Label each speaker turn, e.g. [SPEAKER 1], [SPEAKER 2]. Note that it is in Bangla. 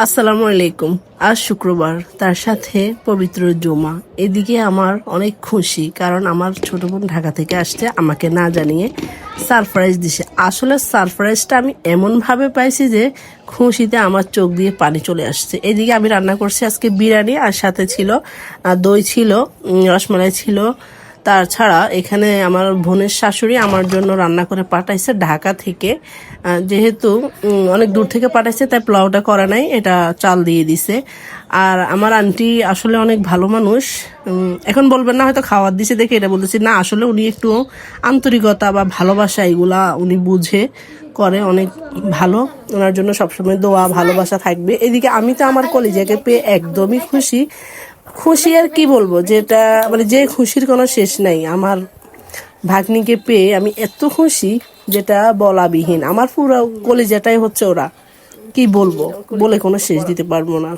[SPEAKER 1] আসসালামু আলাইকুম। আজ শুক্রবার, তার সাথে পবিত্র জুমা। এদিকে আমার অনেক খুশি, কারণ আমার ছোট বোন ঢাকা থেকে আসছে, আমাকে না জানিয়ে সারপ্রাইজ দিছে। আসলে সারপ্রাইজটা আমি এমনভাবে পাইছি যে খুশিতে আমার চোখ দিয়ে পানি চলে আসছে। এদিকে আমি রান্না করছি আজকে বিরিয়ানি, আর সাথে ছিল দই ছিল, রসমালাই ছিল। তাছাড়া এখানে আমার বোনের শাশুড়ি আমার জন্য রান্না করে পাঠাইছে ঢাকা থেকে। যেহেতু অনেক দূর থেকে পাঠাইছে, তাই পোলাওটা করা নাই, এটা চাল দিয়ে দিছে। আর আমার আন্টি আসলে অনেক ভালো মানুষ। এখন বলবেন না হয়তো খাবার দিছে দেখে এটা বলতেছি না, আসলে উনি একটু আন্তরিকতা বা ভালোবাসা এগুলা উনি বুঝে করে, অনেক ভালো। ওনার জন্য সবসময় দোয়া ভালোবাসা থাকবে। এদিকে আমি তো আমার কলিজাকে পেয়ে একদমই খুশি। খুশি আর কি বলবো, যেটা মানে যে খুশির কোনো শেষ নাই। আমার ভাগ্নিকে পেয়ে আমি এত খুশি যেটা বলাবিহীন। আমার পুরো কলিজাটাই হচ্ছে ওরা, কি বলবো, বলে কোনো শেষ দিতে পারবো না।